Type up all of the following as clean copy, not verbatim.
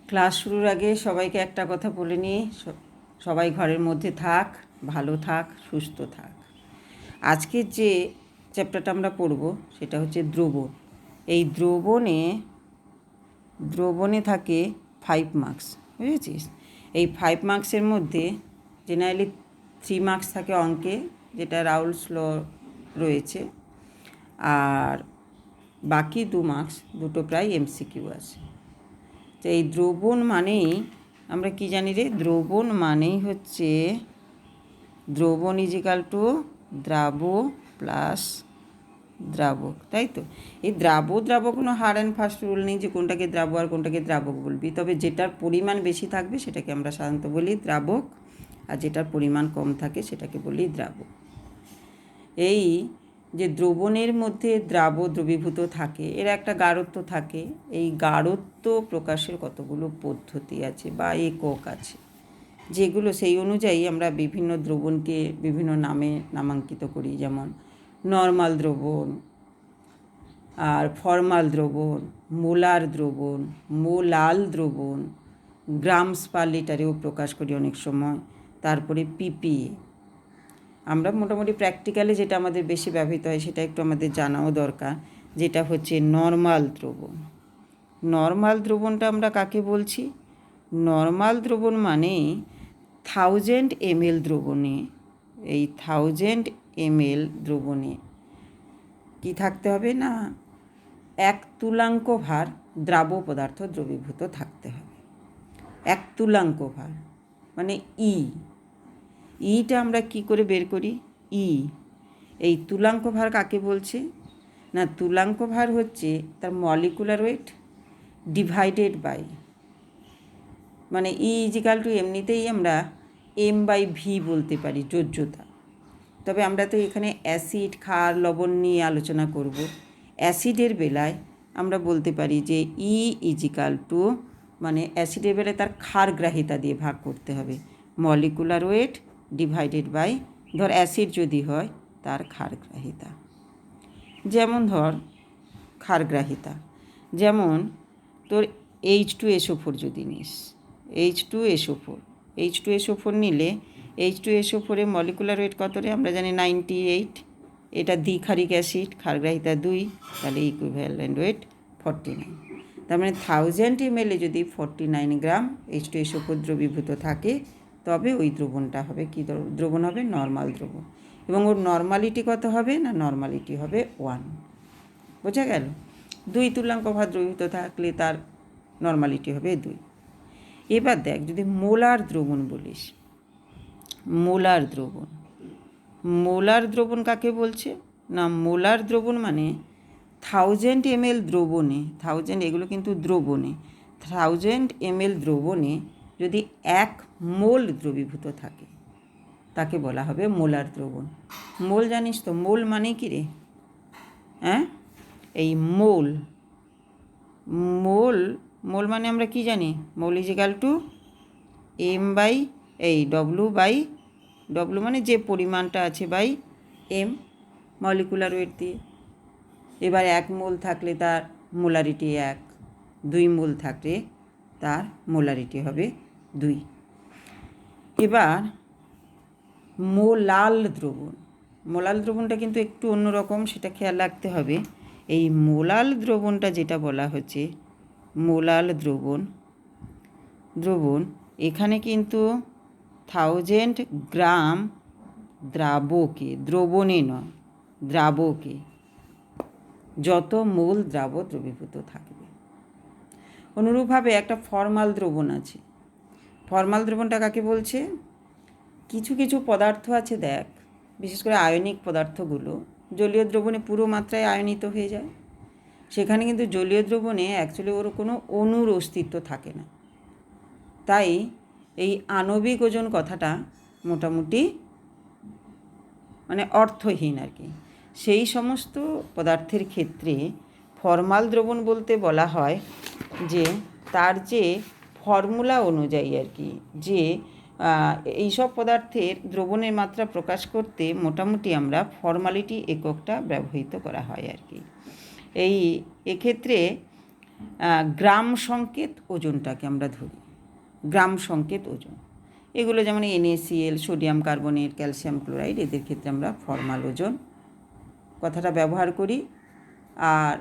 Class শুরুর আগে সবাইকে একটা কথা বলে নিই, সবাই ঘরের মধ্যে থাক, ভালো থাক, সুস্থ থাক। আজকের যে চ্যাপ্টারটা আমরা পড়ব সেটা হচ্ছে দ্রবণ। এই দ্রবণে থাকে 5 মার্কস, বুঝেছিস? এই 5 মার্কসের মধ্যে জেনারেলি 3 মার্কস থাকে অঙ্কে, যেটা রাউলস ল রয়েছে, আর বাকি 2 মার্কস দুটো প্রায় এমসিকিউ আছে। তো এই দ্রবণ মানেই আমরা কি জানি রে? দ্রবণ মানেই হচ্ছে দ্রবণ ইজিক্যাল টু দ্রাব প্লাস দ্রাবক, তাই তো? এই দ্রাবক কোনো হার্ড অ্যান্ড ফাস্ট রুল নেই যে কোনটাকে দ্রাব আর কোনটাকে দ্রাবক বলবি, তবে যেটার পরিমাণ বেশি থাকবে সেটাকে আমরা সাধারণত বলি দ্রাবক, আর যেটার পরিমাণ কম থাকে সেটাকে বলি দ্রাবক। এই যে দ্রবণের মধ্যে দ্রবীভূত থাকে, এর একটা গাঢ়ত্ব থাকে। এই গাঢ়ত্ব প্রকাশের কতগুলো পদ্ধতি আছে বা একক আছে, যেগুলো সেই অনুযায়ী আমরা বিভিন্ন দ্রবণকে বিভিন্ন নামে নামাঙ্কিত করি, যেমন নর্মাল দ্রবণ, আর ফর্মাল দ্রবণ, মোলার দ্রবণ, মোলাল দ্রবণ, গ্রামস পার লিটারেও প্রকাশ করি অনেক সময়। তারপরে পিপিএ। আমরা মোটামুটি প্র্যাকটিক্যালি যেটা আমাদের বেশি ব্যবহৃত হয় সেটা একটু আমাদের জানাও দরকার, যেটা হচ্ছে নর্মাল দ্রবণ। নর্মাল দ্রবণটা আমরা কাকে বলছি? নর্মাল দ্রবণ মানে 1000 ml দ্রবণে, এই 1000 ml দ্রবণে কী থাকতে হবে না, 1 তুলাঙ্ক ভার দ্রাব্য পদার্থ দ্রবীভূত থাকতে হবে। 1 তুলাঙ্ক ভার মানে ইটা আমরা কি করে বের করি? এই তুলাঙ্ক ভার কাকে বলছে না, তুলাঙ্ক ভার হচ্ছে তার মলিকুলার ওয়েট ডিভাইডেড বাই, মানে ইজিক্যাল টু এমনিতেই আমরা m/v বলতে পারি, যোজ্যতা। তবে আমরা তো এখানে অ্যাসিড, ক্ষার, লবণ নিয়ে আলোচনা করব। অ্যাসিডের বেলায় আমরা বলতে পারি যে ইজিক্যাল টু, মানে অ্যাসিডের বেলায় তার ক্ষারগ্রাহিতা দিয়ে ভাগ করতে হবে, মলিকুলার ওয়েট ডিভাইডেড বাই, ধর অ্যাসিড যদি হয় তার ক্ষারগ্রাহিতা। যেমন ধর ক্ষারগ্রাহিতা, যেমন তোর H2SO4 যদি নিস, H2SO4 নিলে H2SO4 এর মলিকুলার ওয়েট কত রে? আমরা জানি 98। এটা দ্বিক্ষারিক অ্যাসিড, ক্ষারগ্রাহিতা 2, তাহলে ইকুইভ্যালেন্ট ওয়েট 49। তার মানে 1000 ml যদি 49 গ্রাম H2SO4 দ্রবীভূত থাকে, তবে ওই দ্রবণটা হবে কি দ্রবণ হবে? নর্মাল দ্রবণ। এবং ওর নর্মালিটি কত হবে না? নর্মালিটি হবে 1। বোঝা গেল? 2 তুলাঙ্ক ভার দ্রবীভূত থাকলে তার নর্মালিটি হবে 2। এবার দেখ, যদি মোলার দ্রবণ বলিস, মোলার দ্রবণ কাকে বলছে না, মোলার দ্রবণ মানে 1000 ml দ্রবণে, 1000 এগুলো কিন্তু দ্রবণে, 1000 ml দ্রবণে যদি 1 মোল দ্রবীভূত থাকে তাকে বলা হবে মোলার দ্রবণ। মোল জানিস তো? মোল মানে কি রে? হ্যাঁ, এই মোল মানে আমরা কি জানি? মোল ইজিক্যাল টু W মানে যে পরিমাণটা আছে বাই m, মলিকুলার ওয়েট দিয়ে। এবার 1 মোল থাকলে তার মোলারিটি 1, 2 মোল থাকলে তার মোলারিটি হবে 2। এবার মোলাল দ্রবণটা কিন্তু একটু অন্যরকম, সেটা খেয়াল রাখতে হবে। এই মোলাল দ্রবণটা যেটা বলা হচ্ছে মোলাল দ্রবণ, এখানে কিন্তু 1000 গ্রাম দ্রাবকে যত মোল দ্রবীভূত থাকবে। অনুরূপভাবে একটা ফর্মাল দ্রবণ আছে। ফর্মাল দ্রবণটা কাকে বলছে? কিছু কিছু পদার্থ আছে, দেখ, বিশেষ করে আয়নিক পদার্থগুলো জলীয় দ্রবণে পুরো মাত্রায় আয়নিত হয়ে যায়। সেখানে কিন্তু জলীয় দ্রবণে অ্যাকচুয়ালি ওর কোনো অণুর অস্তিত্ব থাকে না। তাই এই আণবিক ওজন কথাটা মোটামুটি মানে অর্থহীন আর কি। সেই সমস্ত পদার্থের ক্ষেত্রে ফর্মাল দ্রবণ বলতে বলা হয় যে তার যে ফর্মুলা অনুযায়ী আর কি, যে এইসব পদার্থের দ্রবণের মাত্রা প্রকাশ করতে মোটামুটি আমরা ফর্মালিটি এককটা ব্যবহৃত করা হয় আর কি। এক্ষেত্রে গ্রাম সংকেত ওজনটাকে আমরা ধরি, গ্রাম সংকেত ওজন। এগুলো যেমন NaCl, sodium carbonate, calcium chloride, এদের ক্ষেত্রে আমরা ফর্মাল ওজন কথাটা ব্যবহার করি। আর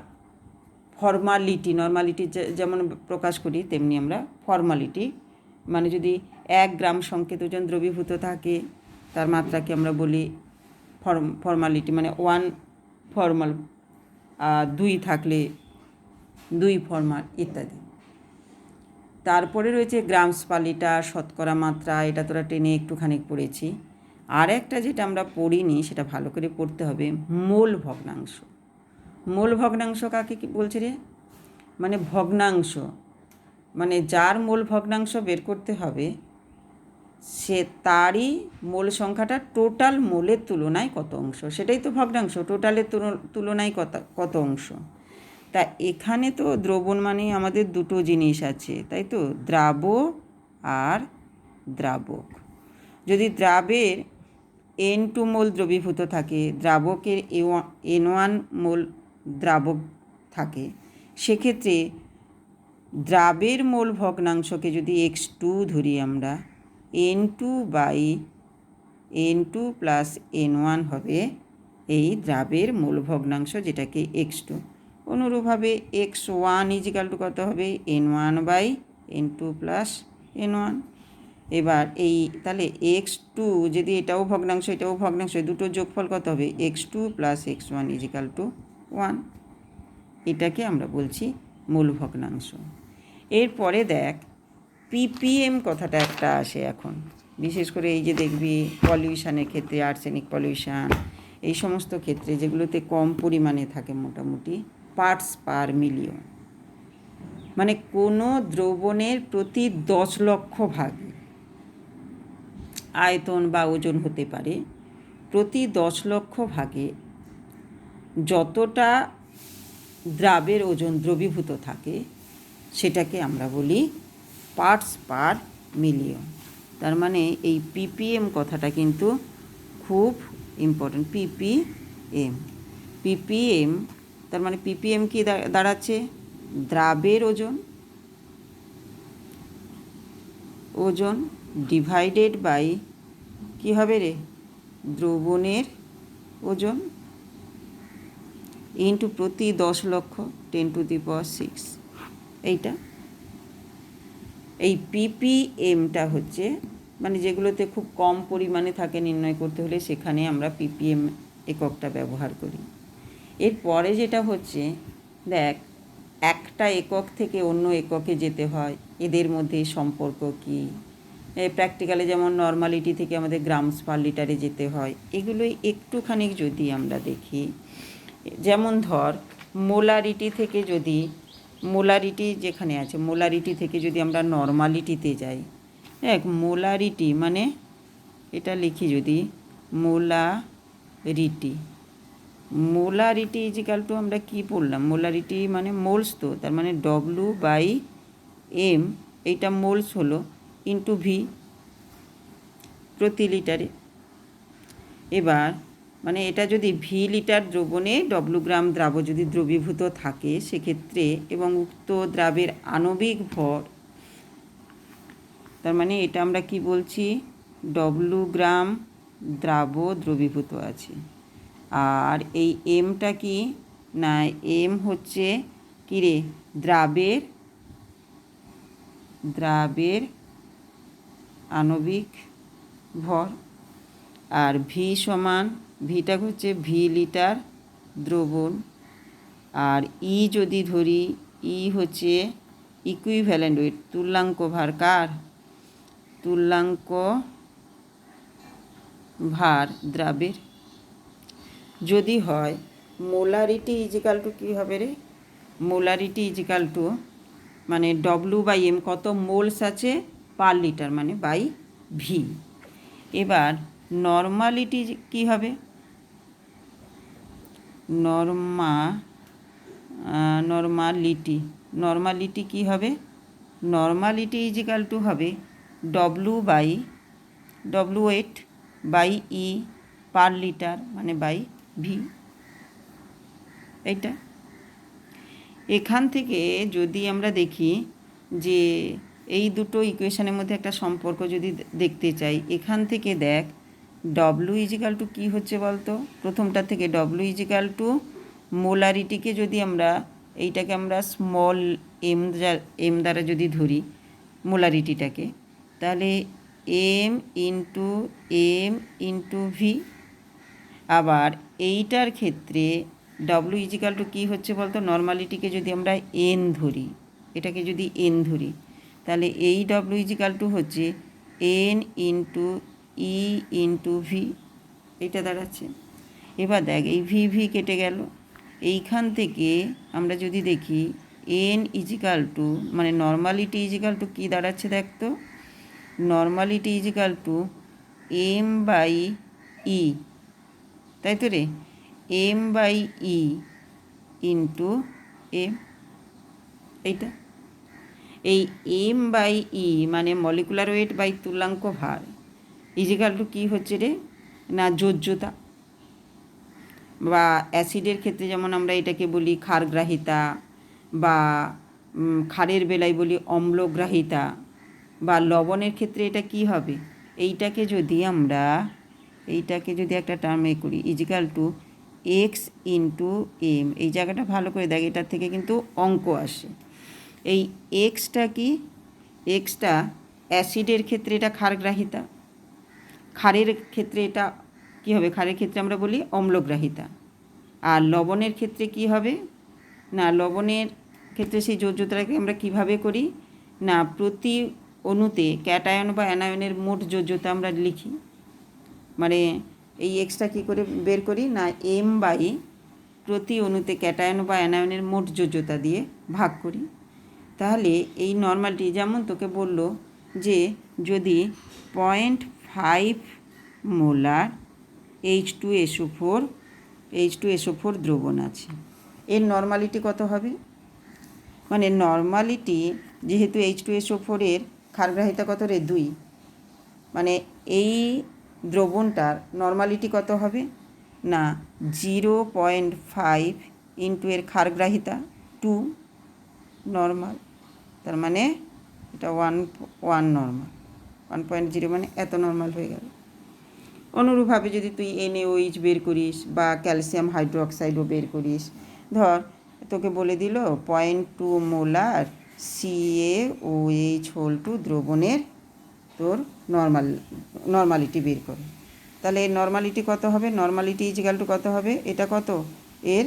ফর্মালিটি, নর্মালিটি যেমন প্রকাশ করি তেমনি আমরা ফর্মালিটি, মানে যদি 1 গ্রাম সংকেত ওজন দ্রবীভূত থাকে তার মাত্রাকে আমরা বলি ফর্মালিটি, মানে 1 ফর্মাল, 2 থাকলে 2 ফর্মাল ইত্যাদি। তারপরে রয়েছে গ্রামস পার লিটার, শতকরা মাত্রা, এটা তোরা টেনে একটুখানি পড়েছি। আর একটা যেটা আমরা পড়িনি, সেটা ভালো করে পড়তে হবে, মোল ভগ্নাংশ। মোল ভগ্নাংশ কাকে কি বলছে রে? মানে ভগ্নাংশ, মানে যার মোল ভগ্নাংশ বের করতে হবে সে তারই মোল সংখ্যাটা টোটাল মোলের তুলনায় কত অংশ, সেটাই তো ভগ্নাংশ, টোটালের তুলনায় কত অংশ। তা এখানে তো দ্রবণ মানে আমাদের দুটো জিনিস আছে, তাই তো, দ্রাব আর দ্রাবক। যদি দ্রাবের N2 মোল দ্রবীভূত থাকে, দ্রাবকের N1 মোল দ্রাবক থাকে, সেক্ষেত্রে দ্রাবের মোল ভগ্নাংশকে যদি x2 ধরি আমরা, N2 প্লাস N1 হবে এই দ্রাবের মোল ভগ্নাংশ, যেটাকে x2। অনুরূপভাবে x1 ইজিক্যাল টু কত হবে? N1/N2 plus N1। এবার এই তাহলে x2 যদি এটাও ভগ্নাংশ এটাও ভগ্নাংশ, দুটোর যোগফল কত হবে? x2 plus x1 is equal two 1। এটাকে আমরা বলছি মূল ভগ্নাংশ। এরপরে দেখ ppm কথাটা একটা আসে এখন, বিশেষ করে এই যে দেখবি পলিউশনের ক্ষেত্রে, আর্সেনিক পলিউশন, এই সমস্ত ক্ষেত্রে যেগুলোতে কম পরিমাণে থাকে মোটামুটি পার্টস পার মিলিয়ন, মানে কোনো দ্রবণের প্রতি 10 লক্ষ ভাগে আয়তন বা ওজন হতে পারে, প্রতি 10 লক্ষ ভাগে যতটা দ্রাবের ওজন দ্রবীভূত থাকে সেটাকে আমরা বলি পার্টস পার মিলিয়ন। তার মানে এই ppm কথাটা কিন্তু খুব ইম্পর্টেন্ট। ppm তার মানে ppm কি দাঁড়াচ্ছে? দ্রাবের ওজন ডিভাইডেড বাই কী হবে রে? দ্রবণের ওজন ইন্টু প্রতি 10 লক্ষ 10⁶। এইটা এই ppmটা হচ্ছে মানে যেগুলোতে খুব কম পরিমাণে থাকে নির্ণয় করতে হলে সেখানে আমরা ppm এককটা ব্যবহার করি। এরপরে যেটা হচ্ছে দেখ, একটা একক থেকে অন্য এককে যেতে হয়, এদের মধ্যে সম্পর্ক কী? প্র্যাকটিক্যালে যেমন নর্মালিটি থেকে আমাদের গ্রামস পার লিটারে যেতে হয়, এগুলোই একটুখানি যদি আমরা দেখি, যেমন ধর মোলারিটি থেকে যদি মোলারিটি যেখানে আছে মোলারিটি থেকে যদি আমরা নর্মালিটিতে যাই, দেখ মোলারিটি মানে এটা লিখি যদি মোলারিটি ইজিক্যাল টু আমরা কি পড়লাম? মোলারিটি মানে মোলস, তো তার মানে W/M, এইটা মোলস হলো, ইন্টু V প্রতি লিটারে। এবার মানে এটা যদি V লিটার দ্রবণে W গ্রাম দ্রাব যদি দ্রবীভূত থাকে সেক্ষেত্রে, এবং উক্ত দ্রাবের আণবিক ভর, তার মানে এটা আমরা কি বলছি? W গ্রাম দ্রাব দ্রবীভূত আছে। আর এই এমটা কি না, এম হচ্ছে কি রে? দ্রাবের আণবিক ভর। আর ভি সমান, ভিটা হচ্ছে V লিটার দ্রবণ। আর ই যদি ধরি, ই হচ্ছে ইকুইভ্যালেন্ট ওয়েট, তুল্যাঙ্ক ভার। কার? তুল্যাঙ্ক ভার দ্রাবের। যদি হয় মোলারিটি ইজিক্যাল টু কী হবে রে? মোলারিটি ইজিক্যাল টু মানে W/M, কত মোলস আছে পার লিটার, মানে বাই V। এবার নর্মালিটি কী হবে? নর্মালিটি কী হবে? নর্মালিটি ইজিক্যাল টু হবে W/E পার লিটার, মানে বাই V। এইটা এখান থেকে যদি আমরা দেখি যে এই দুটো ইকুয়েশনের মধ্যে একটা সম্পর্ক যদি দেখতে চাই, এখান থেকে দেখ ডব্লু ইজিক্যাল টু কী হচ্ছে বলতো, প্রথমটা থেকে ডব্লু ইজিক্যাল টু মোলারিটিকে যদি আমরা এইটাকে আমরা স্মল এম দ্বারা যদি ধরি মোলারিটিটাকে, তাহলে এম ইন্টু ভি। আবার এইটার ক্ষেত্রে ডব্লু ইজিক্যাল টু কী হচ্ছে বলতো, নর্মালিটিকে যদি আমরা এন ধরি, এটাকে যদি এন ধরি, তাহলে এই ডব্লু ইজিক্যাল টু হচ্ছে এন ইন্টু ভি, এইটা দাঁড়াচ্ছে। এবার দেখ এই ভি কেটে গেল, এইখান থেকে আমরা যদি দেখি এন ইজিক্যাল টু মানে নর্মালিটি ইজিক্যাল টু কী দাঁড়াচ্ছে দেখ তো, normality equal to M by E, তাই তো রে, M by E into M. এইটা এই এম বাই ই মানে মলিকুলার ওয়েট বাই তুল্যাঙ্ক ভার ইজিক্যাল টু কী হচ্ছে রে না যোজ্যতা, বা অ্যাসিডের ক্ষেত্রে যেমন আমরা এটাকে বলি ক্ষারগ্রাহিতা, বা ক্ষারের বেলায় বলি অম্লগ্রাহিতা, বা লবণের ক্ষেত্রে এটা কি হবে, এইটাকে যদি একটা টার্মে করি is equal to x into M. এই জায়গাটা ভালো করে দেখ, এটার থেকে কিন্তু অঙ্ক আসে। এই এক্সটা কি, এক্সটা অ্যাসিডের ক্ষেত্রে এটা ক্ষারগ্রাহিতা, ক্ষারের ক্ষেত্রে এটা কী হবে, ক্ষারের ক্ষেত্রে আমরা বলি অম্লগ্রাহিতা। আর লবণের ক্ষেত্রে কি হবে না, লবণের ক্ষেত্রে সেই যোজ্যতাটাকে আমরা কিভাবে করি না, প্রতি অণুতে ক্যাটায়ন বা অ্যানায়নের মোট যোজ্যতা আমরা লিখি, মানে এই এক্সটা কী করে বের করি না, এম বাই প্রতি অণুতে ক্যাটায়ন বা অ্যানায়নের মোট যোজ্যতা দিয়ে ভাগ করি। তাহলে এই নর্মালটি যেমন তোকে বলল যে যদি 0.5 মোলার H2SO4 দ্রবণ আছে, এর নর্মালিটি কত হবে, মানে নর্মালিটি যেহেতু H2SO4 এর ক্ষারগ্রাহিতা কত রে 2, মানে এই দ্রবণটার নর্মালিটি কত হবে না 0.5 ইন্টু এর ক্ষারগ্রাহিতা 2 নর্মাল, তার মানে এটা 1 নর্মাল, 1.0 মানে এত নর্মাল হয়ে গেল। অনুরূপভাবে যদি তুই NaOH বের করিস বা ক্যালসিয়াম হাইড্রোক্সাইডও বের করিস, ধর তোকে বলে দিল 0.2 মোলার CaOH দ্রবণের তোর নর্মালিটি বের করে, তাহলে এর নর্মালিটি কত হবে, নর্মালিটি ইজিক্যাল টু কত হবে, এটা কত, এর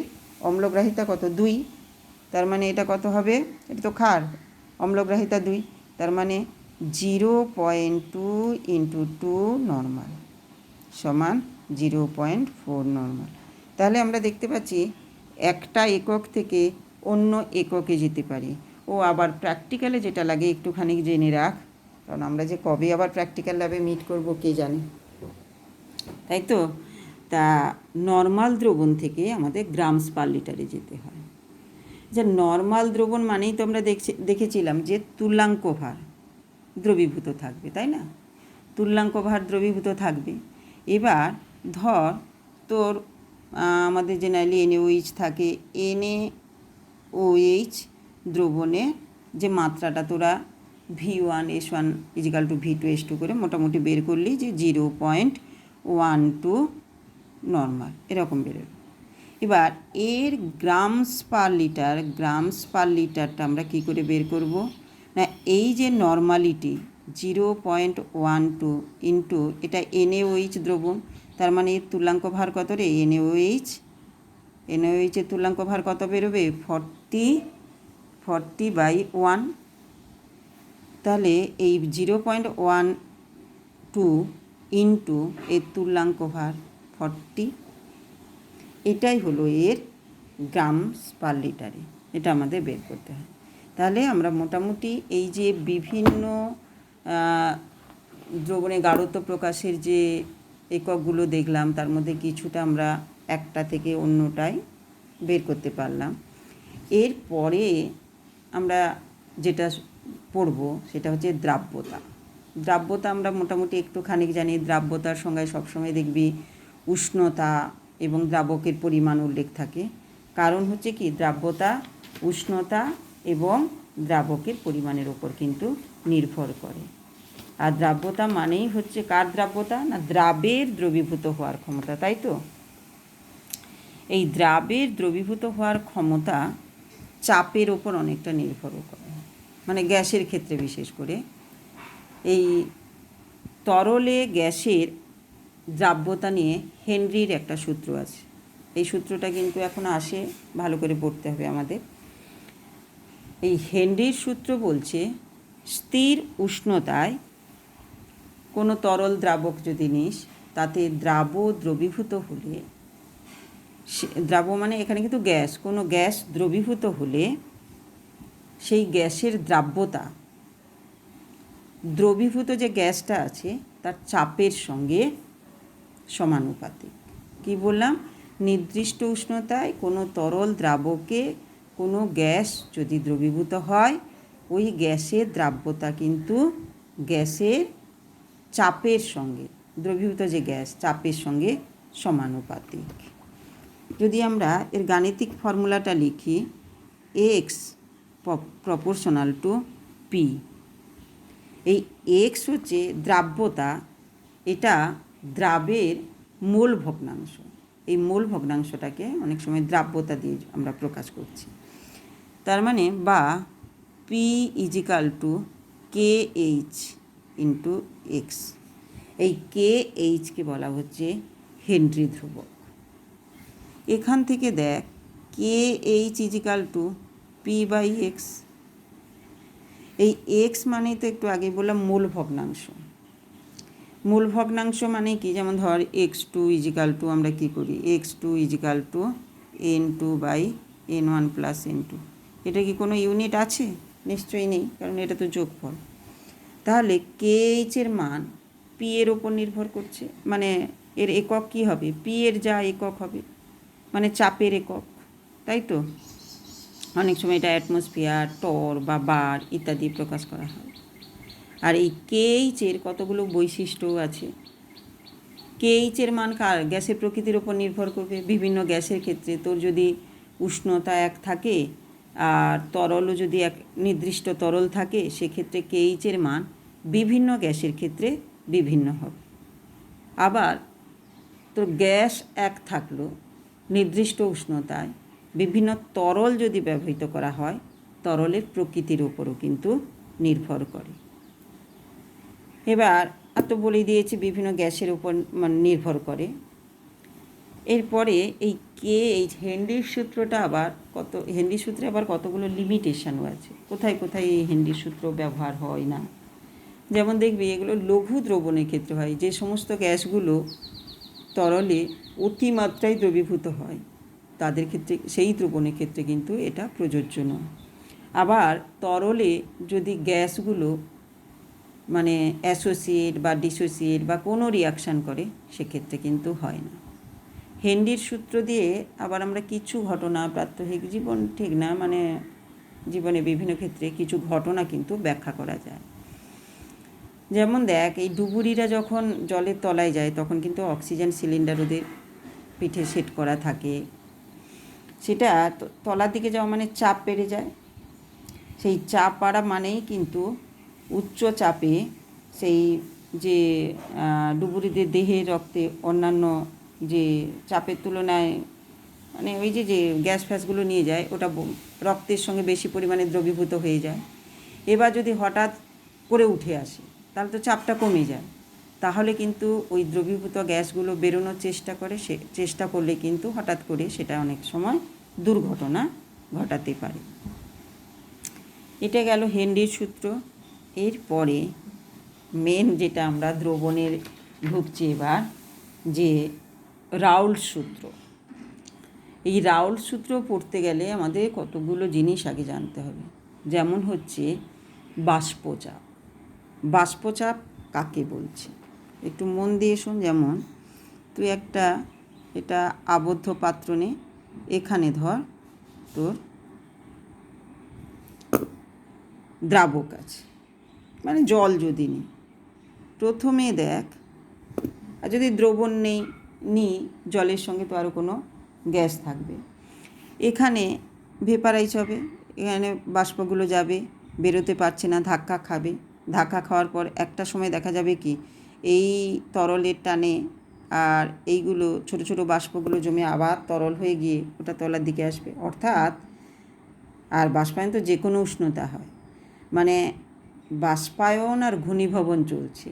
অম্লগ্রাহিতা কত 2, তার মানে এটা কত হবে, এটা তো ক্ষার, অম্লগ্রাহিতা 2, তার মানে 0.2 ইন্টু 2 নর্মাল সমান 0.4 নর্মাল। তাহলে আমরা দেখতে পাচ্ছি একটা একক থেকে অন্য এককে যেতে পারি। ও আবার প্র্যাকটিক্যালে যেটা লাগে একটুখানি জেনে রাখ, কারণ আমরা যে কবে আবার প্র্যাকটিক্যাল ল্যাবে মিট করব কে জানে, তাই তো। তা নর্মাল দ্রবণ থেকে আমাদের গ্রামস পার লিটারে যেতে হয়। যে নর্মাল দ্রবণ মানেই তো আমরা দেখেছিলাম যে তুল্যাঙ্ক ভার দ্রবীভূত থাকবে, তাই না, তুল্যাঙ্ক ভার দ্রবীভূত থাকবে। এবার ধর তোর আমাদের জেনারেলি NaOH থাকে, NaOH দ্রবণে যে মাত্রাটা তোরা V1S1 ইজিক্যাল টু V2S2 করে মোটামুটি বের করলি যে 0.12 নর্মাল এরকম বেরোবে। এবার এর গ্রামস পার লিটারটা আমরা কী করে বের করব না, এই যে নর্মালিটি 0.12 ইন্টু এটা NaOH দ্রবণ, তার মানে এর তুল্যাঙ্ক ভার কত রে, NaOH এর তুল্যাঙ্ক ভার কত বেরোবে 40/1, তাহলে এই 0.12 ইন্টু এর তুল্যাঙ্ক ভার 40, এটাই হলো এর গ্রামস পার লিটারে, এটা আমাদের বের করতে হয়। তাহলে আমরা মোটামুটি এই যে বিভিন্ন দ্রবণে গাঢ়ত্ব প্রকাশের যে এককগুলো দেখলাম, তার মধ্যে কিছুটা আমরা একটা থেকে অন্যটায় বের করতে পারলাম। এরপরে আমরা যেটা পড়ব সেটা হচ্ছে দ্রাব্যতা আমরা মোটামুটি একটুখানি জানি। দ্রাব্যতার সংজ্ঞায় সবসময় দেখবি উষ্ণতা এবং দ্রাবকের পরিমাণ উল্লেখ থাকে। কারণ হচ্ছে কি, দ্রাব্যতা, উষ্ণতা এবং দ্রাবকের পরিমাণের ওপর কিন্তু নির্ভর করে। আর দ্রাব্যতা মানেই হচ্ছে কার দ্রাব্যতা, না দ্রাবের দ্রবীভূত হওয়ার ক্ষমতা, তাই তো। এই দ্রাবের দ্রবীভূত হওয়ার ক্ষমতা চাপের ওপর অনেকটা নির্ভর করে, মানে গ্যাসের ক্ষেত্রে বিশেষ করে। এই তরলে গ্যাসের দ্রাব্যতা নিয়ে হেনরির একটা সূত্র আছে। এই সূত্রটা কিন্তু এখন আসে, ভালো করে পড়তে হবে আমাদের। এই হেনরির সূত্র বলছে, স্থির উষ্ণতায় কোনো তরল দ্রাবক যদি নিস, তাতে দ্রবীভূত হলে, দ্রাব মানে এখানে কিন্তু গ্যাস, কোনো গ্যাস দ্রবীভূত হলে সেই গ্যাসের দ্রাব্যতা দ্রবীভূত যে গ্যাসটা আছে তার চাপের সঙ্গে সমানুপাতিক। কি বললাম, নির্দিষ্ট উষ্ণতায় কোনো তরল দ্রাবকে কোনো গ্যাস যদি দ্রবীভূত হয়, ওই গ্যাসের দ্রাব্যতা কিন্তু গ্যাসের চাপের সঙ্গে, দ্রবীভূত যে গ্যাস চাপের সঙ্গে সমানুপাতিক। যদি আমরা এর গাণিতিক ফর্মুলাটা লিখি, এক্স প্রপোর্শনাল টু পি। এই এক্স হচ্ছে দ্রাব্যতা, এটা দ্রাবের মোল ভগ্নাংশ। এই মোল ভগ্নাংশটাকে অনেক সময় দ্রাব্যতা দিয়ে আমরা প্রকাশ করছি। তার মানে বা P is equal to K H into X. এই কে এইচকে বলা হচ্ছে হেনরি ধ্রুবক। এখান থেকে দেখ, K H is equal to P by X. এই এক্স মানেই তো একটু আগে বললাম মূল ভগ্নাংশ। মূল ভগ্নাংশ মানে কি, যেমন ধর x2 ইজিক্যাল টু, আমরা কী করি, x2 is equal two n2 by n1 plus n2। এটা কি কোনো ইউনিট আছে? নিশ্চয়ই নেই, কারণ এটা তো যোগফল। তাহলে কে এইচের মান পি এর ওপর নির্ভর করছে, মানে এর একক কী হবে, পি এর যা একক হবে, মানে চাপের একক, তাই তো। অনেক সময় এটা অ্যাটমসফিয়ার, টর বা বার ইত্যাদি প্রকাশ করা হয়। আর এই কেএইচের কতগুলো বৈশিষ্ট্যও আছে। কেএইচের মান কার, গ্যাসের প্রকৃতির ওপর নির্ভর করবে। বিভিন্ন গ্যাসের ক্ষেত্রে তোর যদি উষ্ণতা এক থাকে আর তরলও যদি এক নির্দিষ্ট তরল থাকে, সেক্ষেত্রে কেএইচের মান বিভিন্ন গ্যাসের ক্ষেত্রে বিভিন্ন হবে। আবার তোর গ্যাস এক থাকলো নির্দিষ্ট উষ্ণতায়, বিভিন্ন তরল যদি ব্যবহৃত করা হয়, তরলের প্রকৃতির উপরও কিন্তু নির্ভর করে। এবার আর তো বলে দিয়েছি বিভিন্ন গ্যাসের উপর নির্ভর করে। এরপরে এই এইচ হেনরির সূত্রটা আবার হেনরির সূত্রে আবার কতগুলো লিমিটেশনও আছে, কোথায় কোথায় এই হেনরির সূত্র ব্যবহার হয় না। যেমন দেখবি এগুলো লঘু দ্রবণের ক্ষেত্রে হয়, যে সমস্ত গ্যাসগুলো তরলে অতিমাত্রায় দ্রবীভূত হয় তাদের ক্ষেত্রে, সেই দ্রবণের ক্ষেত্রে কিন্তু এটা প্রযোজ্য নয়। আবার তরলে যদি গ্যাসগুলো মানে অ্যাসোসিয়েট বা ডিসোসিয়েট বা কোনো রিয়াকশান করে, সেক্ষেত্রে কিন্তু হয় না। হেনরির সূত্র দিয়ে আবার আমরা কিছু ঘটনা, প্রাত্যহিক জীবন ঠিক না, মানে জীবনে বিভিন্ন ক্ষেত্রে কিছু ঘটনা কিন্তু ব্যাখ্যা করা যায়। যেমন দেখ, এই ডুবুরিরা যখন জলের তলায় যায়, তখন কিন্তু অক্সিজেন সিলিন্ডার ওদের পিঠে সেট করা থাকে। সেটা তলার দিকে যাওয়া মানে চাপ বেড়ে যায়। সেই চাপ বাড়া মানেই কিন্তু উচ্চ চাপে সেই যে ডুবুরিদের দেহে রক্তে অন্যান্য যে চাপের তুলনায় মানে ওই যে গ্যাস ফ্যাসগুলো নিয়ে যায়, ওটা রক্তের সঙ্গে বেশি পরিমাণে দ্রবীভূত হয়ে যায়। এবার যদি হঠাৎ করে উঠে আসে, তাহলে তো চাপটা কমে যায়। তাহলে কিন্তু ওই দ্রবীভূত গ্যাসগুলো বেরোনোর চেষ্টা করলে কিন্তু হঠাৎ করে সেটা অনেক সময় দুর্ঘটনা ঘটাতে পারে। এটা গেল হেনরির সূত্র। এরপরে মেন যেটা আমরা দ্রবণের ঢুকছি এবার, যে রাউল্ট সূত্র। এই রাউল্ট সূত্র পড়তে গেলে আমাদের কতগুলো জিনিস আগে জানতে হবে। যেমন হচ্ছে বাষ্পচাপ। বাষ্পচাপ কাকে বলছে একটু মন দিয়ে শোন। যেমন তুই এটা আবদ্ধ পাত্র নে, এখানে ধর তোর দ্রাবক আছে, মানে জল যদি নিই, প্রথমে দেখ, আর যদি দ্রবণ নি জলের সঙ্গে তো আরও কোনো গ্যাস থাকবে। এখানে ভেপারাইজ হবে, এখানে বাষ্পগুলো যাবে, বেরোতে পারছে না, ধাক্কা খাবে। ধাক্কা খাওয়ার পর একটা সময় দেখা যাবে কি এই তরলের টানে আর এইগুলো ছোট ছোট বাষ্পগুলো জমে আবার তরল হয়ে গিয়ে ওটা তলার দিকে আসবে। অর্থাৎ আর বাষ্পায়ন তো যে কোনো উষ্ণতা হয়, মানে বাষ্পায়ন আর ঘনীভবন চলছে।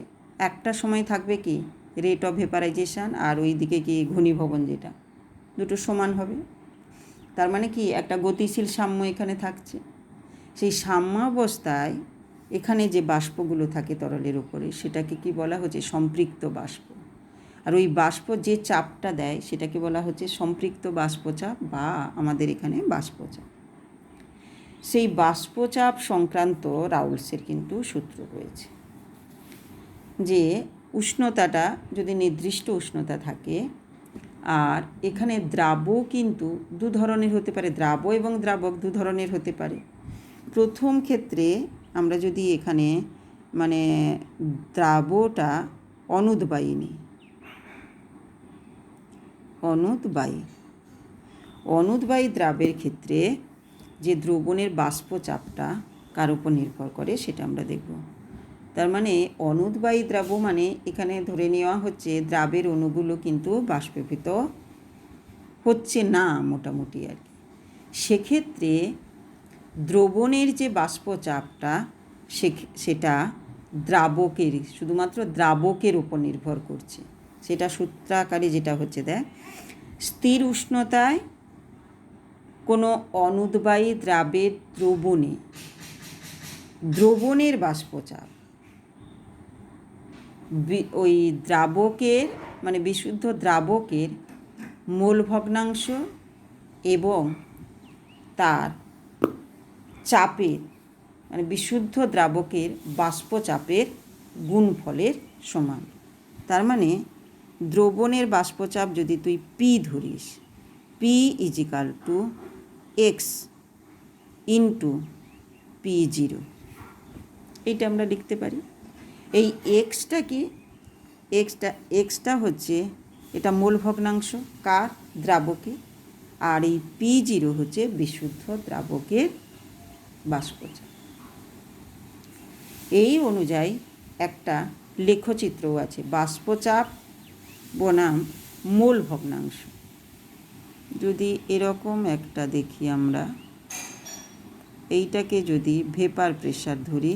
একটা সময় থাকবে কি রেট অফ ভেপারাইজেশন, আর ওই দিকে কি ঘনীভবন, যেটা দুটো সমান হবে। তার মানে কি একটা গতিশীল সাম্য এখানে থাকছে। সেই সাম্যাবস্থায় এখানে যে বাষ্পগুলো থাকে তরলের উপরে সেটাকে কি বলা হচ্ছে সম্পৃক্ত বাষ্প। আর ওই বাষ্প যে চাপটা দেয় সেটাকে বলা হচ্ছে সম্পৃক্ত বাষ্পচাপ বা আমাদের এখানে বাষ্পচাপ। সেই বাষ্পচাপ সংক্রান্ত রাউলসের কিন্তু সূত্র রয়েছে যে উষ্ণতাটা যদি নির্দিষ্ট উষ্ণতা থাকে, আর এখানে দ্রাব কিন্তু দু ধরনের হতে পারে, দ্রাব এবং দ্রাবক দু ধরনের হতে পারে। প্রথম ক্ষেত্রে আমরা যদি এখানে মানে দ্রাবটা অনুদ্বায়ী নিই, অনুদ্বায়ী দ্রাবের ক্ষেত্রে যে দ্রবণের বাষ্পচাপটা কার উপর নির্ভর করে সেটা আমরা দেখব। তার মানে অনুদ্বায়ী দ্রাব মানে এখানে ধরে নেওয়া হচ্ছে দ্রাবের অণুগুলো কিন্তু বাষ্পীভূত হচ্ছে না মোটামুটি আর কি। সেক্ষেত্রে দ্রবণের যে বাষ্পচাপটা সেটা দ্রাবকের, শুধুমাত্র দ্রাবকের উপর নির্ভর করছে। সেটা সূত্রাকারে যেটা হচ্ছে দেখ, স্থির উষ্ণতায় কোনো অনুদ্বায়ী দ্রাবের দ্রবণের বাষ্পচাপ ওই দ্রাবকের মানে বিশুদ্ধ দ্রাবকের মোল ভগ্নাংশ এবং তার চাপের মানে বিশুদ্ধ দ্রাবকের বাষ্পচাপের গুণফলের সমান। তার মানে দ্রবণের বাষ্পচাপ যদি তুই পি ধরিস, P is equal to x into P zero, এইটা আমরা লিখতে পারি। এই এক্সটা কি, এক্সটা হচ্ছে এটা মোল ভগ্নাংশ কার, দ্রাবকে, আর এই পি জিরো হচ্ছে বিশুদ্ধ দ্রাবকের বাষ্পচাপ। এই অনুযায়ী একটা লেখচিত্রও আছে, বাষ্পচাপ বনাম মোল ভগ্নাংশ। যদি এরকম একটা দেখি আমরা, এইটাকে যদি ভেপার প্রেশার ধরি,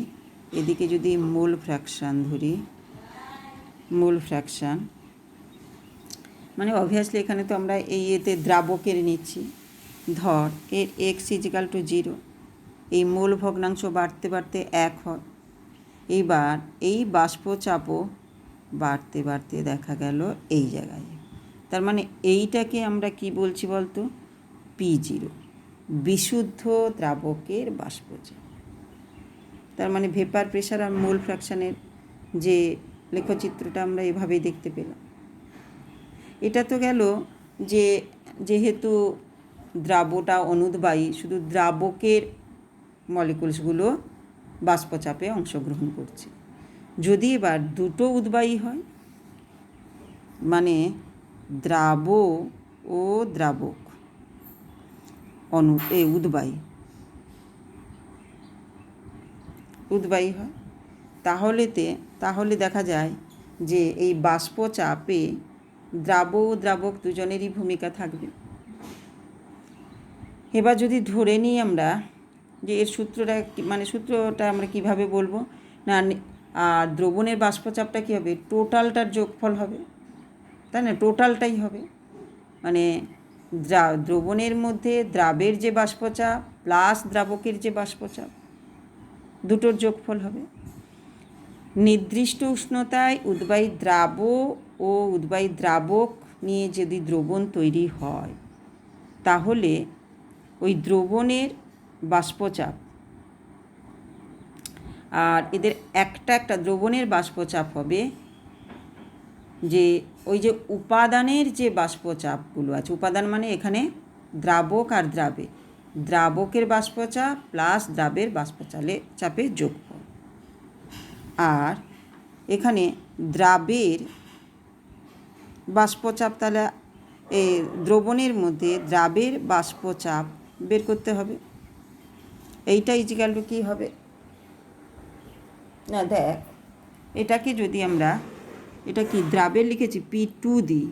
এদিকে যদি মোল ফ্র্যাকশান ধরি, মোল ফ্র্যাকশান মানে অবভিয়াসলি এখানে তো আমরা এই এতে দ্রাবকের নিচ্ছি, ধর এর এক্স ইজিক্যাল টু জিরো, এই মোল ভগ্নাংশ বাড়তে বাড়তে 1 হয়। এইবার এই বাষ্পচাপও বাড়তে বাড়তে দেখা গেল এই জায়গায়। তার মানে এইটাকে আমরা কি বলছি বলতো, পি জিরো, বিশুদ্ধ দ্রাবকের বাষ্পচাপ। তার মানে ভেপার প্রেশার আর মোল ফ্র্যাকশানের যে লেখচিত্রটা আমরা এভাবেই দেখতে পেলাম। এটা তো গেল যে যেহেতু দ্রাবটা অনুদ্বায়ী, শুধু দ্রাবকের মলিকুলসগুলো বাষ্পচাপে অংশগ্রহণ করছে। যদি এবার দুটো উদ্বায়ী হয়, মানে দ্রাব ও দ্রাবক উদ্বায়ী হয়, তাহলে দেখা যায় যে এই বাষ্পচাপে দ্রাব ও দ্রাবক দুজনেরই ভূমিকা থাকবে। এবার যদি ধরে নিই আমরা যে এর সূত্রটা আমরা কিভাবে বলবো না, আর দ্রবণের বাষ্পচাপটা কী হবে, টোটালটার যোগফল হবে, তাই না, টোটালটাই হবে। মানে দ্রবণের মধ্যে দ্রাবের যে বাষ্পচাপ প্লাস দ্রাবকের যে বাষ্পচাপ দুটোর যোগফল হবে। নির্দিষ্ট উষ্ণতায় উদ্বায়ী দ্রাব ও উদ্বায়ী দ্রাবক নিয়ে যদি দ্রবণ তৈরি হয়, তাহলে ওই দ্রবণের বাষ্পচাপ আর এদের একটা দ্রবণের বাষ্পচাপ হবে যে ওই যে উপাদানের যে বাষ্পচাপগুলো আছে, উপাদান মানে এখানে দ্রাবক আর দ্রাবকের বাষ্পচাপ প্লাস দ্রাবের চাপের যোগফল। আর এখানে দ্রাবের বাষ্পচাপ তাহলে এই দ্রবণের মধ্যে দ্রাবের বাষ্প চাপ বের করতে হবে। এইটা ইজিক্যাল টু কী হবে না, দেখ এটাকে যদি আমরা, এটা কি দ্রাবের লিখেছি P2 দিই,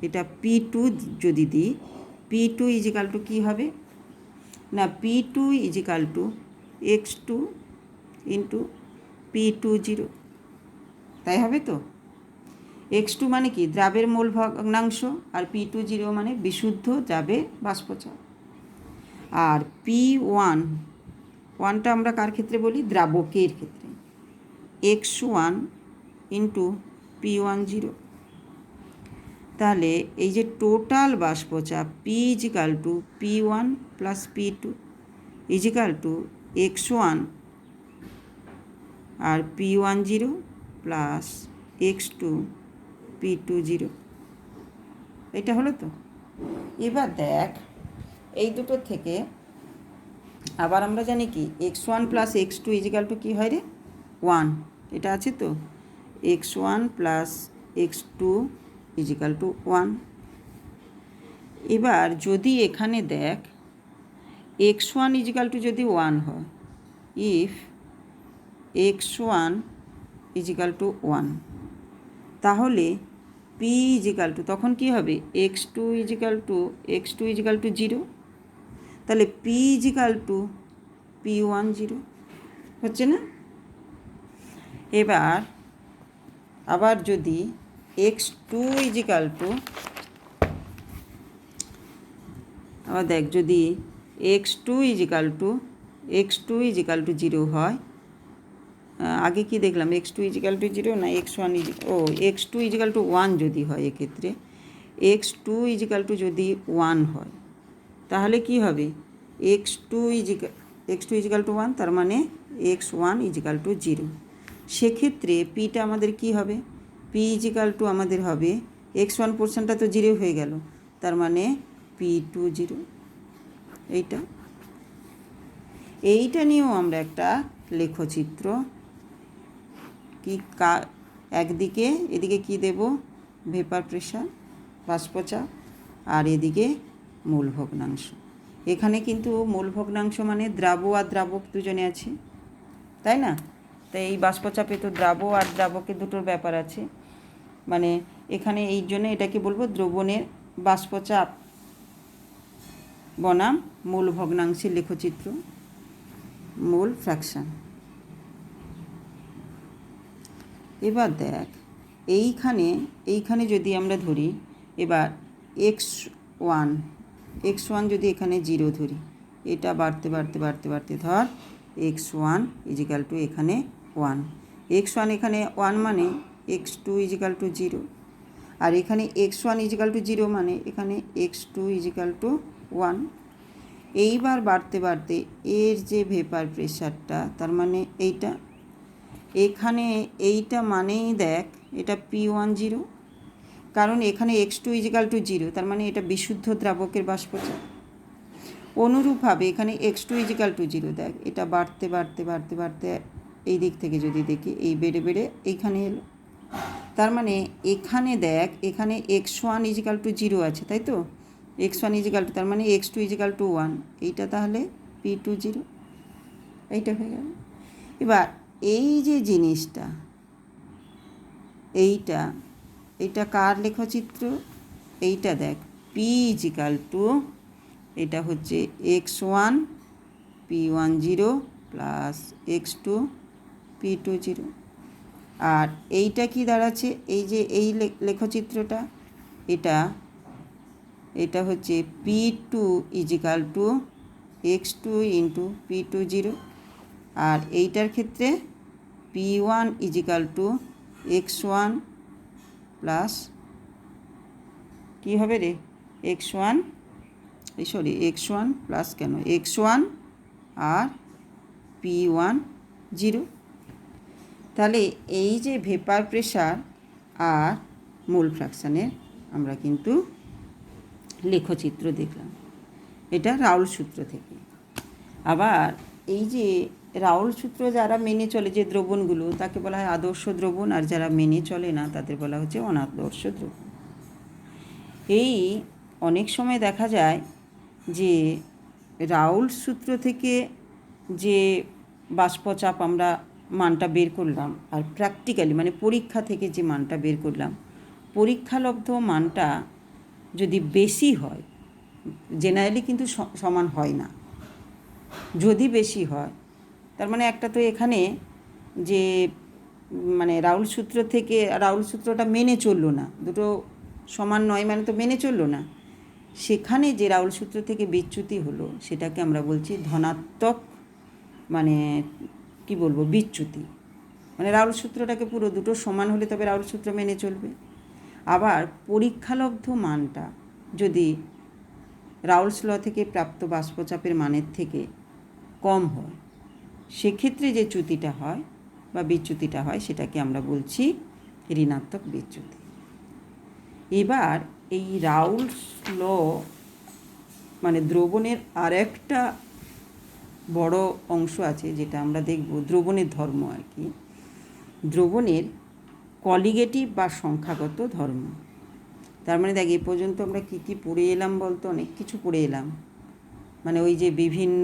এটা P2 যদি দিই, P2 ইজিক্যাল টু কী হবে না, P2 equal two x2 into P20, তাই হবে তো। x2 মানে কি দ্রাবের মোল ভগ্নাংশ, আর P20 মানে বিশুদ্ধ দ্রাবের বাষ্পচাপ। আর P1, ওয়ানটা আমরা কার ক্ষেত্রে বলি, দ্রাবকের ক্ষেত্রে, x1 ইন্টু P10। তাহলে এই যে টোটাল বাষ্পচাপ P equal to P1 plus P2 equal to x1 আর P10 প্লাস x2 P20, এটা হলো তো। এবার দেখ এই দুটো থেকে আবার আমরা জানি কি x1 plus x2 is equal to কী হয় রে, 1, এটা আছে তো, x1 plus x2 is equal two 1। এবার যদি এখানে দেখ x1 ইজিক্যাল টু যদি 1 হয়, ইফ x1 ইজিক্যাল টু 1, তাহলে p ইজিক্যাল টু তখন কী হবে, x2 ইজিক্যাল টু 0, তাহলে p ইজিক্যাল টু P10 হচ্ছে না। এবার আবার যদি x2 ইজিক্যাল টু, আবার দেখ যদি x2 ইজিক্যাল টু 0 হয়, আগে কি দেখলাম x2 ইজিক্যাল টু 0 না x2 ইজিক্যাল টু 1 যদি হয়, এক্ষেত্রে x2 ইজিক্যাল টু যদি 1 হয়, তাহলে কি হবে x2 ইজিক্যাল টু 1, তার মানে x1 ইজিক্যাল টু 0। সেক্ষেত্রে পিটা আমাদের কি হবে, p ইজিক্যাল টু আমাদের হবে x1 পোর্শনটা তো 0 হয়ে গেল, তার মানে P20। এইটা নিয়েও আমরা একটা লেখচিত্র কি একদিকে এদিকে কি দেব, ভেপার প্রেশার বাষ্পচাপ, আর এদিকে মূল ভগ্নাংশ। এখানে কিন্তু মূল ভগ্নাংশ মানে দ্রাব আর দ্রাবক দুজনে আছে, তাই না। তাই এই বাষ্পচাপে তো দ্রাব আর দ্রাবকের দুটোর ব্যাপার আছে, মানে এখানে এই জন্য এটাকে বলবো দ্রবণের বাষ্পচাপ বনাম মূল ভগ্নাংশের লেখচিত্র, মোল ফ্র্যাকশন। এবার দেখ এইখানে যদি আমরা ধরি, এবার x1 যদি এখানে 0 ধরি, এটা বাড়তে ধর x1 ইজিক্যাল টু এখানে 1, x1 এখানে 1 মানে x2 ইজিক্যাল টু 0, আর এখানে x1 ইজিক্যাল টু 0 মানে এখানে x2 ইজিক্যাল টু 1। এইবার বাড়তে এর যে ভেপার প্রেশারটা, তার মানে এইটা, এখানে এইটা মানেই দেখ এটা P10, কারণ এখানে x2 ইজিক্যাল টু 0, তার মানে এটা বিশুদ্ধ দ্রাবকের বাষ্পচাপ। অনুরূপভাবে এখানে x2 ইজিক্যাল টু 0, দেখ এটা বাড়তে এই দিক থেকে যদি দেখি এই বেড়ে এইখানে এলো, তার মানে এখানে দেখ এখানে x1 ইজিক্যাল টু 0 আছে, তাই তো, x1 ইজিক্যাল টু, তার মানে x2 ইজিক্যাল টু 1, এইটা তাহলে P20, এইটা হয়ে গেল। এবার এই যে জিনিসটা, এইটা কার লেখচিত্র, এইটা দেখ p ইজিক্যাল টু, এটা হচ্ছে x1 P10 plus x2 P20, আর এইটা কি দাঁড়াচ্ছে, এই যে এই লেখচিত্রটা, এটা হচ্ছে P2 equal two x2 into P20, আর এইটার ক্ষেত্রে P1 is equal to x1 plus কী হবে রে, x1 প্লাস কেন x1 আর P10। তাহলে এই যে ভেপার প্রেশার আর মোল ফ্র্যাকশানের আমরা কিন্তু লেখচিত্র দেখলাম, এটা রাউল সূত্র থেকে। আবার এই যে রাউল সূত্র যারা মেনে চলে যে দ্রবণগুলো, তাকে বলা হয় আদর্শ দ্রবণ, আর যারা মেনে চলে না তাদের বলা হচ্ছে অনাদর্শ দ্রবণ। এই অনেক সময় দেখা যায় যে রাউল্ট সূত্র থেকে যে বাষ্পচাপ আমরা মানটা বের করলাম, আর প্র্যাকটিক্যালি মানে পরীক্ষা থেকে যে মানটা বের করলাম, পরীক্ষালব্ধ মানটা যদি বেশি হয়, জেনারেলি কিন্তু সমান হয় না, যদি বেশি হয় তার মানে একটা তো এখানে যে মানে রাউল্ট সূত্র থেকে রাউল্ট সূত্রটা মেনে চললো না, দুটো সমান নয় মানে তো মেনে চললো না, সেখানে যে রাউল্ট সূত্র থেকে বিচ্যুতি হলো সেটাকে আমরা বলছি ধনাত্মক মানে কি বলবো বিচ্যুতি। মানে রাউল্ট সূত্রটাকে পুরো দুটো সমান হলে তবে রাউল্ট সূত্র মেনে চলবে। আবার পরীক্ষালব্ধ মানটা যদি রাউল্টস ল থেকে প্রাপ্ত বাষ্পচাপের মানের থেকে কম হয়, সেক্ষেত্রে যে চ্যুতিটা হয় বা বিচ্যুতিটা হয় সেটাকে আমরা বলছি ঋণাত্মক বিচ্যুতি। এবার এই রাউল্টস ল মানে দ্রবণের আর একটা বড় অংশ আছে যেটা আমরা দেখব, দ্রবণের ধর্ম আর কি, দ্রবণের কলিগেটিভ বা সংখ্যাগত ধর্ম। তার মানে দেখ এ পর্যন্ত আমরা কী কী পড়ে এলাম বলতো, অনেক কিছু পড়ে এলাম, মানে ওই যে বিভিন্ন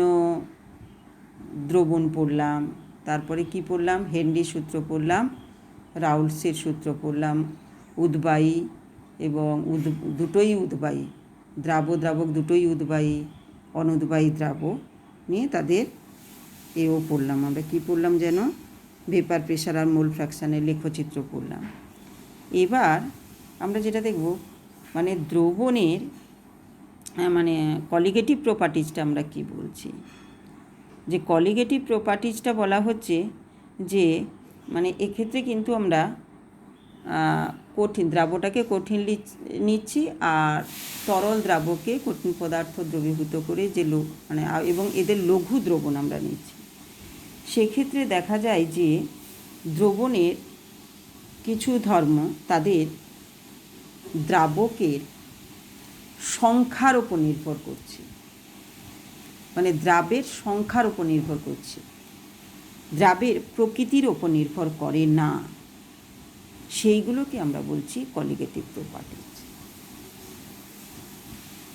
দ্রবণ পড়লাম, তারপরে কি পড়লাম, হেনরির সূত্র পড়লাম, রাউল্টসের সূত্র পড়লাম, উদ্বায়ী এবং দুটোই উদ্বায়ী, দ্রাবক দুটোই উদ্বায়ী, অনুদ্বায়ী দ্রাবক নিয়ে তাদের এও পড়লাম। আমরা কি পড়লাম যেন, ভেপার প্রেশার আর মোল ফ্র্যাকশানের লেখচিত্র পড়লাম। এবার আমরা যেটা দেখব মানে দ্রবণের মানে কলিগেটিভ প্রপার্টিজটা আমরা কি বলছি, যে কলিগেটিভ প্রপার্টিজটা বলা হচ্ছে যে মানে এক্ষেত্রে কিন্তু আমরা কঠিন দ্রাবটাকে কঠিন নিচ্ছি আর তরল দ্রাবকে কঠিন পদার্থ দ্রবীভূত করে যে মানে এবং এদের লঘু দ্রবণ আমরা নিচ্ছি। সেক্ষেত্রে দেখা যায় যে দ্রবণের কিছু ধর্ম তাদের দ্রাবকের সংখ্যার উপর নির্ভর করছে, মানে দ্রাবের সংখ্যার উপর নির্ভর করছে, দ্রাবের প্রকৃতির ওপর নির্ভর করে না, সেইগুলোকে আমরা বলছি কলিগেটিভ প্রপার্টিজ।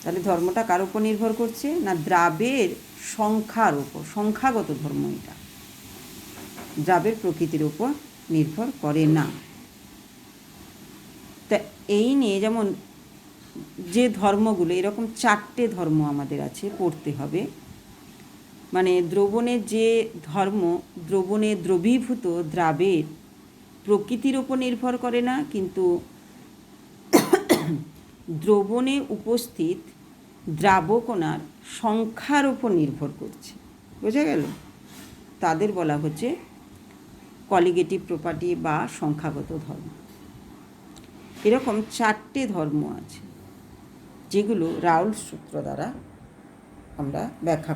তাহলে ধর্মটা কার উপর নির্ভর করছে না, দ্রাবের সংখ্যার উপর, সংখ্যাগত ধর্ম এটা, দ্রাবের প্রকৃতির উপর নির্ভর করে না। তা এই নিয়ে যেমন যে ধর্মগুলো, এরকম 4টে ধর্ম আমাদের আছে, পড়তে হবে। মানে দ্রবণের যে ধর্ম, দ্রবণে দ্রবীভূত দ্রাবের প্রকৃতির ওপর নির্ভর করে না, কিন্তু দ্রবণে উপস্থিত দ্রাবকণার সংখ্যার ওপর নির্ভর করছে, বোঝা গেল? তাদের বলা হচ্ছে কলিগেটিভ প্রপার্টি বা সংখ্যাগত ধর্ম। এরকম 4টে ধর্ম আছে যেগুলো রাউল্ট সূত্র দ্বারা আমরা ব্যাখ্যা